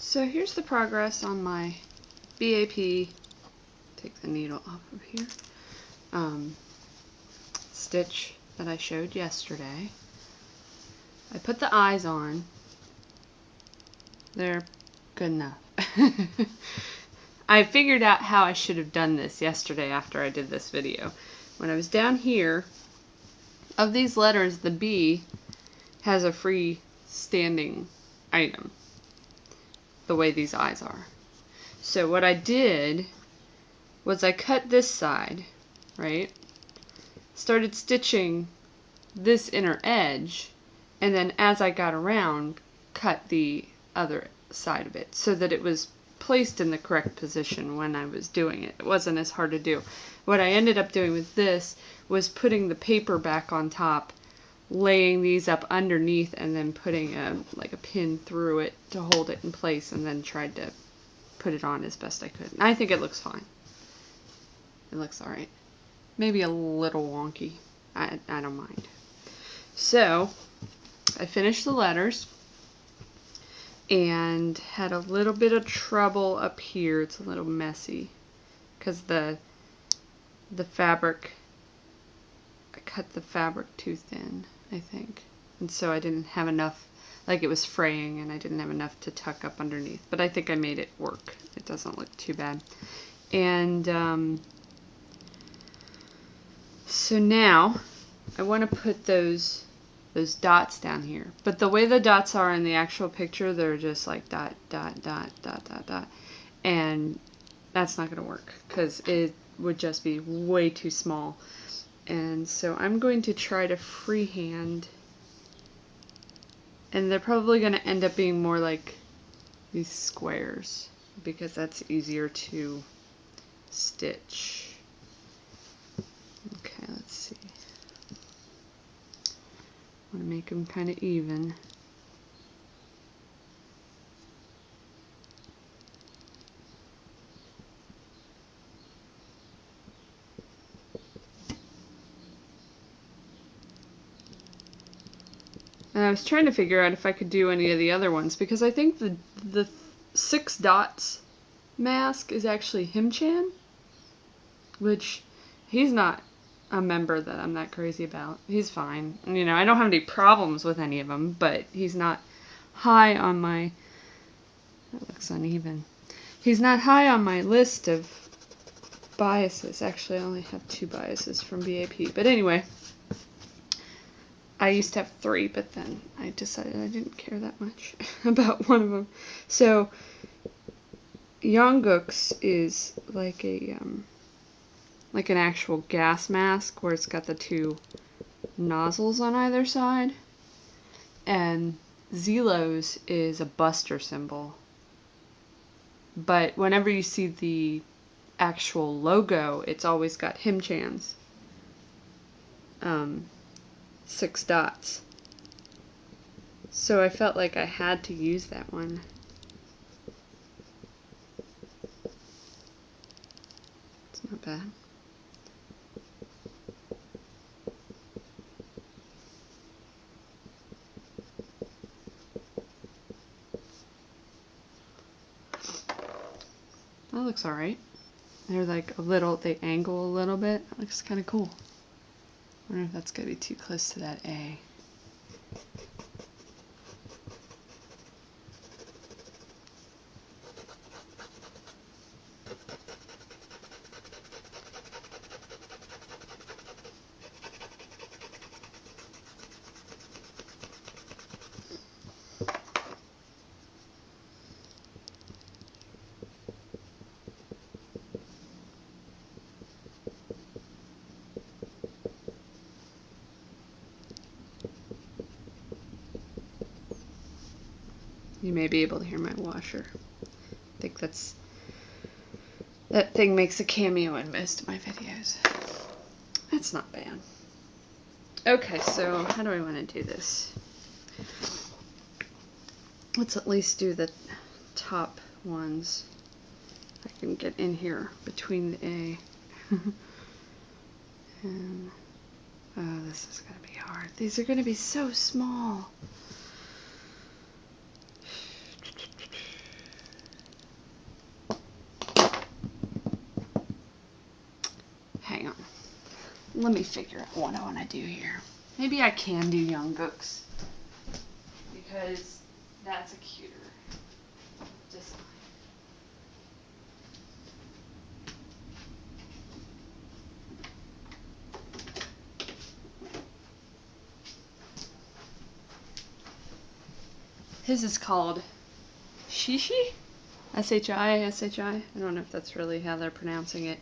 So here's the progress on my B.A.P. Take the needle off of here. Stitch that I showed yesterday. I put the eyes on. They're good enough. I figured out how I should have done this yesterday after I did this video. When I was down here, of these letters, the B has a free standing item, the way these eyes are. So what I did was I cut this side, right? Started stitching this inner edge, and then as I got around, cut the other side of it so that it was placed in the correct position when I was doing it. It wasn't as hard to do. What I ended up doing with this was putting the paper back on top, laying these up underneath, and then putting like a pin through it to hold it in place, and then tried to put it on as best I could. And I think it looks fine. It looks alright. Maybe a little wonky. I don't mind. So, I finished the letters and had a little bit of trouble up here. It's a little messy because the fabric, I cut the fabric too thin, I think. And so I didn't have enough, like it was fraying and I didn't have enough to tuck up underneath. But I think I made it work. It doesn't look too bad. And so now I want to put those dots down here. But the way the dots are in the actual picture, they're just like dot, dot, dot, dot, dot, dot. And that's not going to work because it would just be way too small. And so I'm going to try to freehand. And they're probably going to end up being more like these squares because that's easier to stitch. Okay, let's see. I want to make them kind of even. And I was trying to figure out if I could do any of the other ones because I think the 6 dots mask is actually Him-chan, which he's not a member that I'm that crazy about. He's fine. You know, I don't have any problems with any of them, but he's not high on my, that looks uneven. He's not high on my list of biases. Actually, I only have 2 biases from B.A.P. But anyway, I used to have 3, but then I decided I didn't care that much about one of them. So, Yongguk's is like a like an actual gas mask where it's got the 2 nozzles on either side, and Zelo's is a buster symbol. But whenever you see the actual logo, it's always got Him-chan's 6 dots. So I felt like I had to use that one. It's not bad. That looks alright. They're like a little, they angle a little bit. That looks kind of cool. I wonder if that's going to be too close to that A. You may be able to hear my washer. I think that thing makes a cameo in most of my videos. That's not bad. Okay, so how do I want to do this? Let's at least do the top ones. I can get in here between the A. And, oh, this is going to be hard. These are going to be so small. let me figure out what I want to do here. Maybe I can do young gooks because that's a cuter design. His is called Shishi? S-H-I, S-H-I? I don't know if that's really how they're pronouncing it.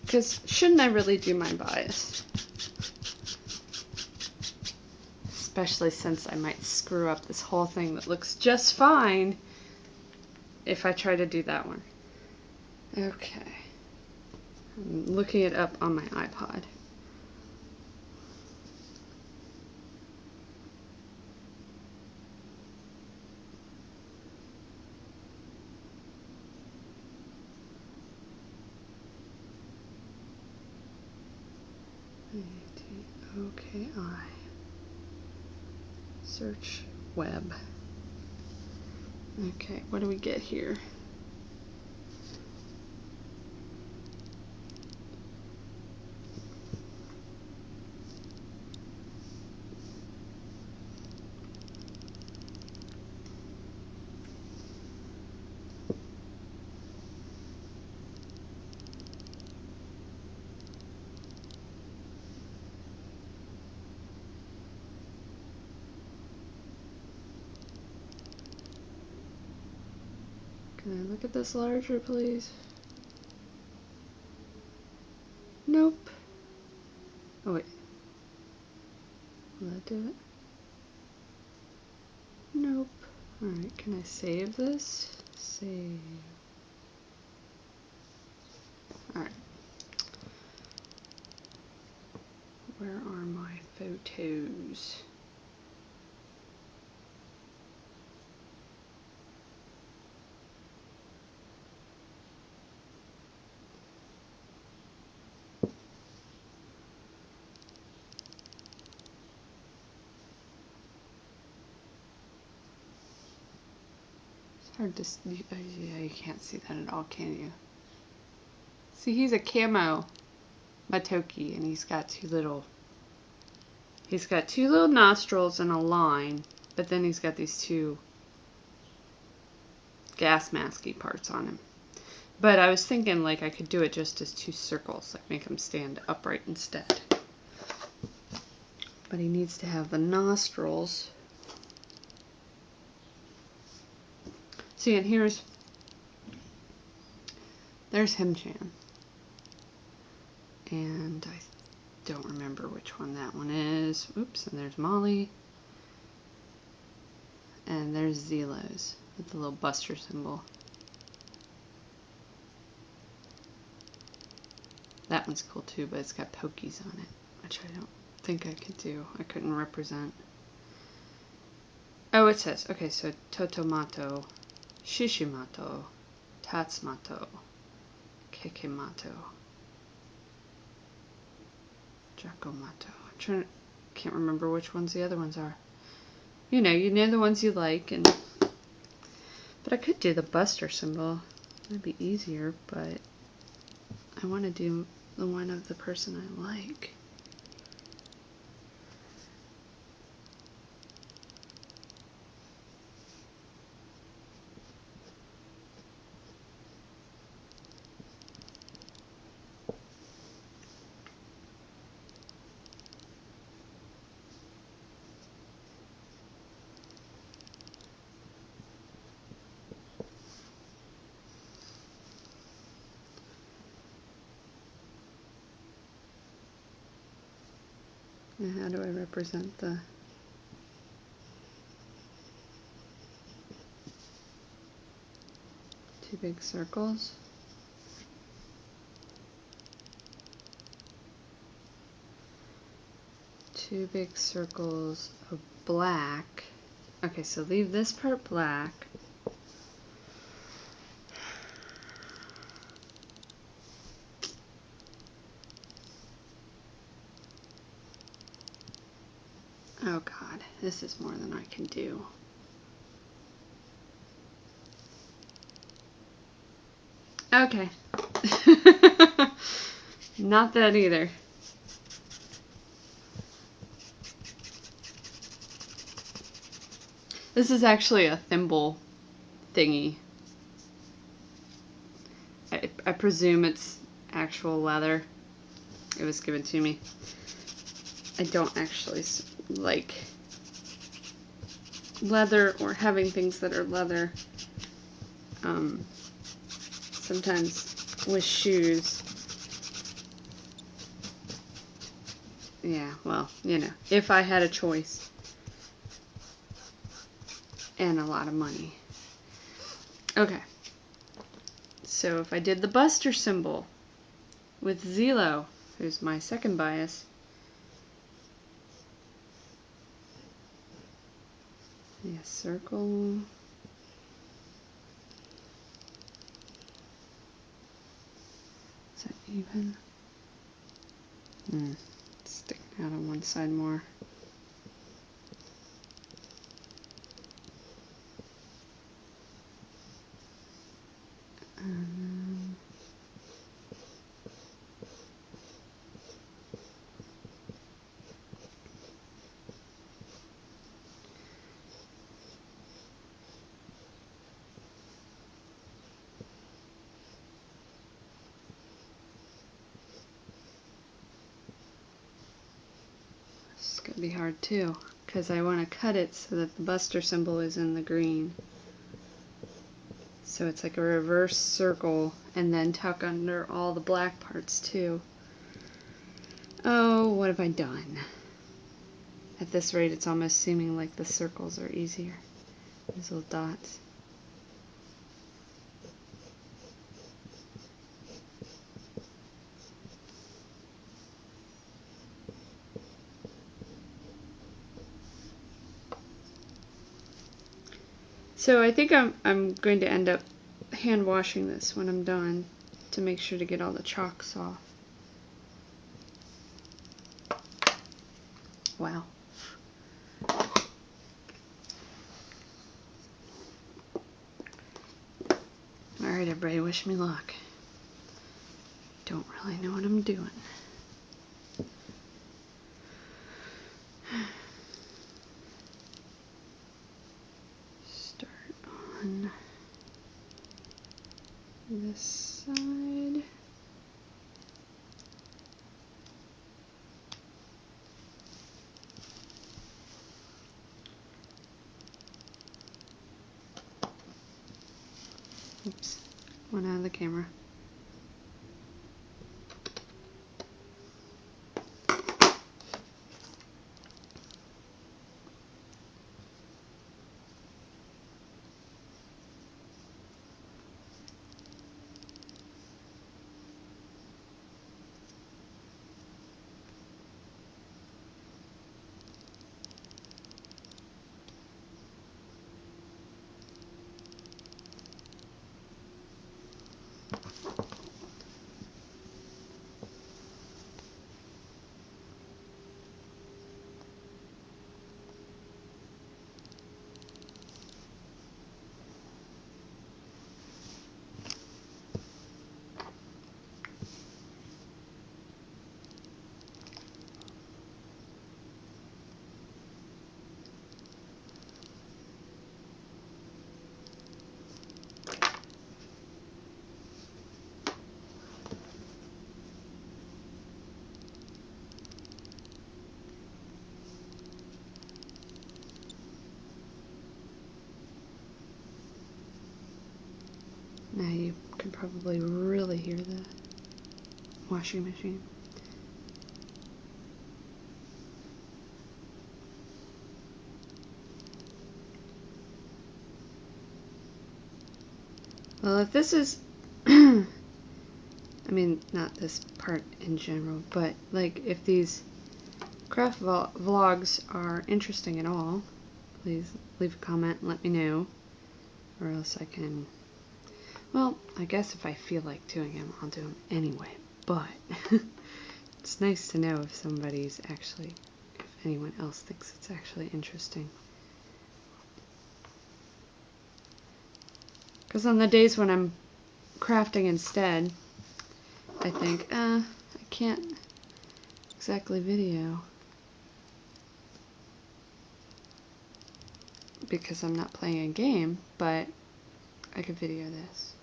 Because shouldn't I really do my bias? Especially since I might screw up this whole thing that looks just fine if I try to do that one. Okay. I'm looking it up on my iPod. A-T-O-K-I. Search web. Okay, what do we get here? Can I look at this larger, please? Nope. Oh, wait. Will that do it? Nope. Alright, can I save this? Save. Alright. Where are my photos? It's hard to see. Yeah, you can't see that at all, can you? See, he's a camo matoki, and he's got two little nostrils and a line, but then he's got these two gas masky parts on him. But I was thinking like I could do it just as two circles, like make him stand upright instead. But he needs to have the nostrils. See, and there's Him-chan. And I don't remember which one that one is. Oops, and there's Molly. And there's Zelos with the little buster symbol. That one's cool too, but it's got pokies on it, which I don't think I could do. I couldn't represent. Oh, it says, okay, so Totomato, Shishimato, Tatsmato, Kekemato, Jacomato. Can't remember which ones the other ones are. You know the ones you like, but I could do the buster symbol. It'd be easier, but I want to do the one of the person I like. And how do I represent the two big circles? Two big circles of black. Okay, so leave this part black. Oh God, this is more than I can do. Okay. Not that either. This is actually a thimble thingy. I presume it's actual leather. It was given to me. I don't actually like leather or having things that are leather. Sometimes with shoes. Yeah, well, you know, if I had a choice and a lot of money. Okay. So if I did the Buster symbol with Zelo, who's my second bias, yeah, circle. Is that even? Sticking out on one side more. This is going to be hard too, because I want to cut it so that the Buster symbol is in the green. So it's like a reverse circle and then tuck under all the black parts too. Oh, what have I done? At this rate, it's almost seeming like the circles are easier. These little dots. So I think I'm going to end up hand washing this when I'm done to make sure to get all the chalks off. Wow. Alright everybody, wish me luck. Don't really know what I'm doing. Start on this side. Oops, went out of the camera. Now you can probably really hear the washing machine. Well, if this is, I mean, not this part in general, but like if these craft vlogs are interesting at all, please leave a comment and let me know, or else I can, well, I guess if I feel like doing them, I'll do them anyway, but it's nice to know if somebody's actually, if anyone else thinks it's actually interesting. Because on the days when I'm crafting instead, I think, I can't exactly video because I'm not playing a game, but I could video this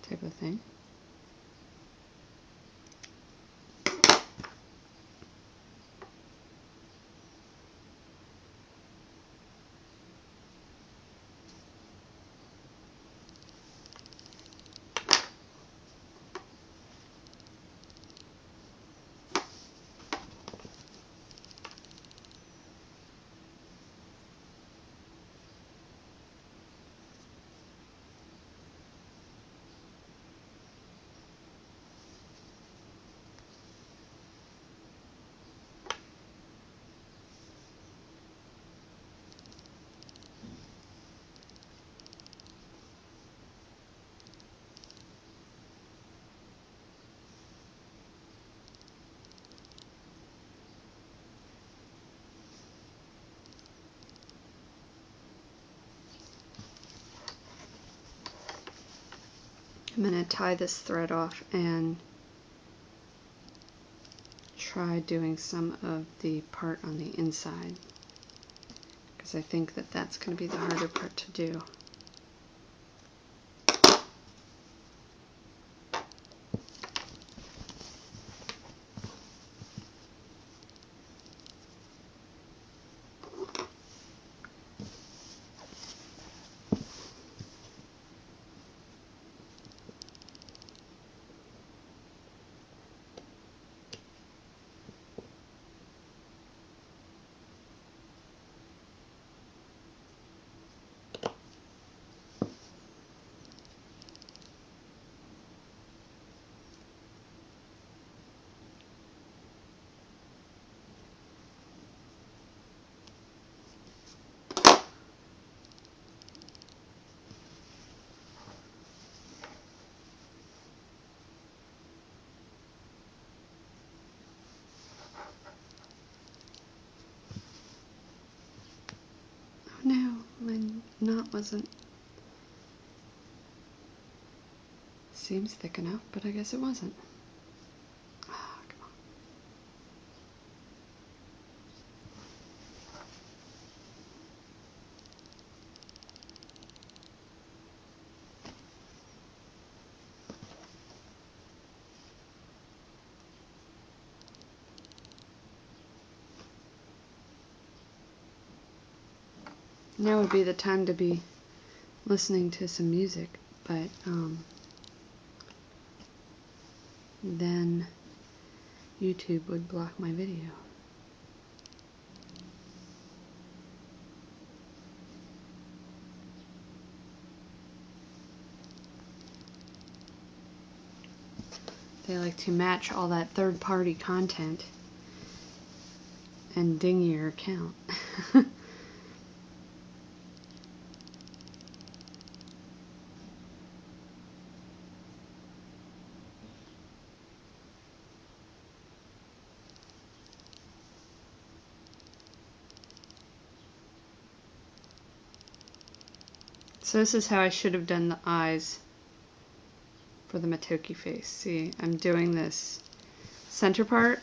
type of thing. I'm going to tie this thread off and try doing some of the part on the inside, because I think that that's going to be the harder part to do. No, my knot wasn't. Seems thick enough, but I guess it wasn't. Oh, come on. Now would be the time to be listening to some music, but then YouTube would block my video. They like to match all that third-party content and ding your account. So this is how I should have done the eyes for the matoki face. See, I'm doing this center part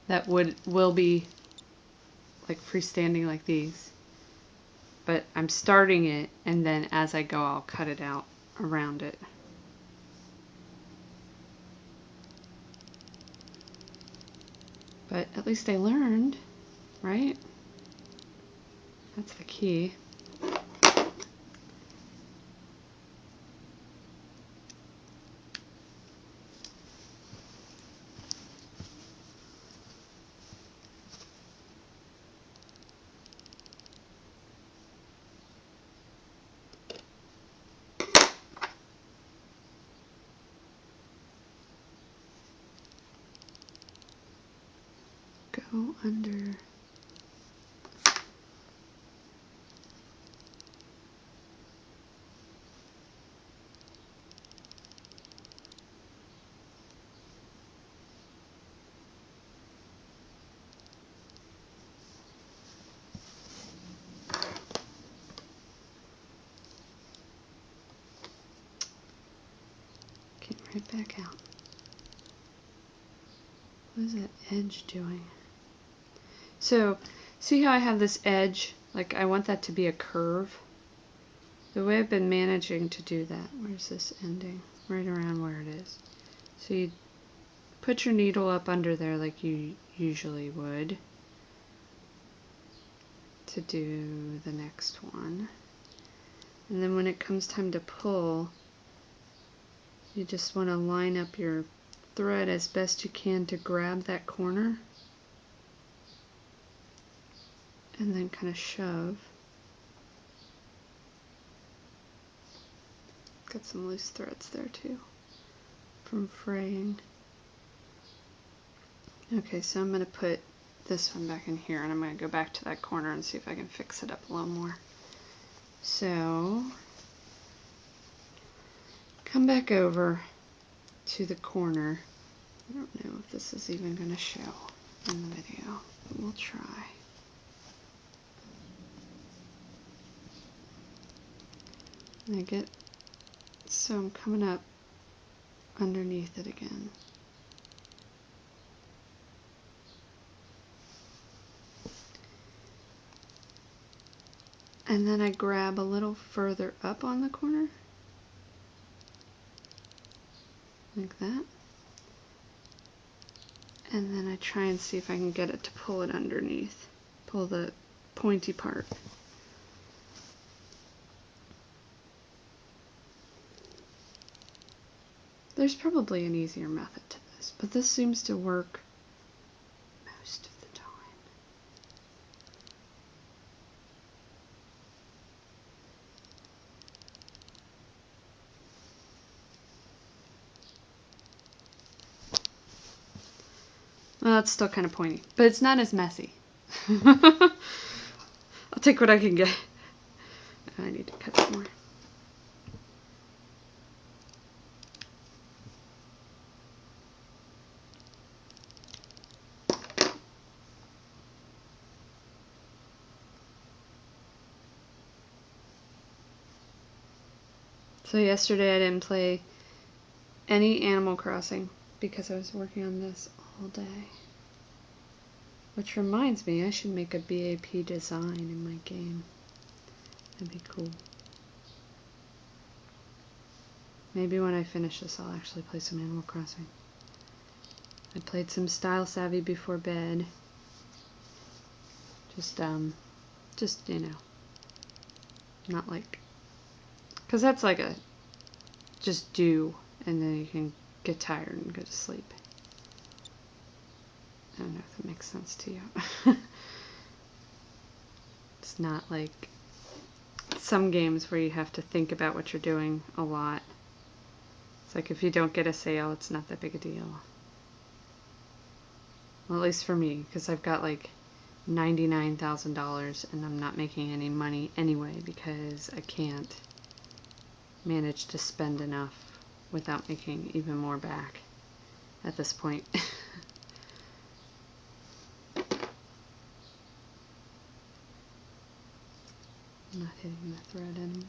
that will be like freestanding like these, but I'm starting it, and then as I go I'll cut it out around it. But at least I learned, right? That's the key. Go under. right back out. What is that edge doing? So, see how I have this edge? Like, I want that to be a curve. The way I've been managing to do that, where's this ending? Right around where it is. So you put your needle up under there like you usually would to do the next one. And then when it comes time to pull, you just want to line up your thread as best you can to grab that corner. And then kind of shove. Got some loose threads there too from fraying. Okay, so I'm going to put this one back in here and I'm going to go back to that corner and see if I can fix it up a little more. So, come back over to the corner. I don't know if this is even going to show in the video, but we'll try. And I get, so I'm coming up underneath it again. And then I grab a little further up on the corner, like that. And then I try and see if I can get it to pull it underneath, pull the pointy part. There's probably an easier method to this, but this seems to work most of the time. Well, that's still kind of pointy, but it's not as messy. I'll take what I can get. I need to cut it more. So yesterday I didn't play any Animal Crossing because I was working on this all day. Which reminds me, I should make a B.A.P design in my game. That'd be cool. Maybe when I finish this I'll actually play some Animal Crossing. I played some Style Savvy before bed. Just you know, not like, because that's like a just do and then you can get tired and go to sleep. I don't know if that makes sense to you. It's not like some games where you have to think about what you're doing a lot. It's like if you don't get a sale, it's not that big a deal. Well, at least for me, because I've got like $99,000 and I'm not making any money anyway because I can't manage to spend enough without making even more back at this point. I'm not hitting the thread anymore.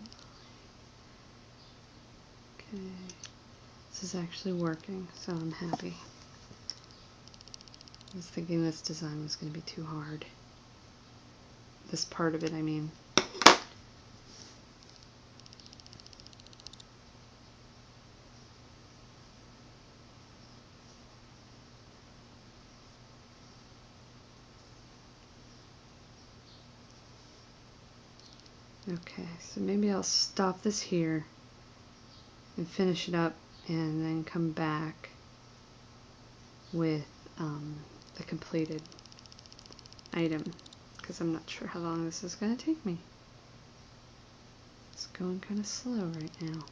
Okay, this is actually working, so I'm happy. I was thinking this design was going to be too hard. This part of it, I mean. Okay, so maybe I'll stop this here and finish it up and then come back with the completed item because I'm not sure how long this is going to take me. It's going kind of slow right now.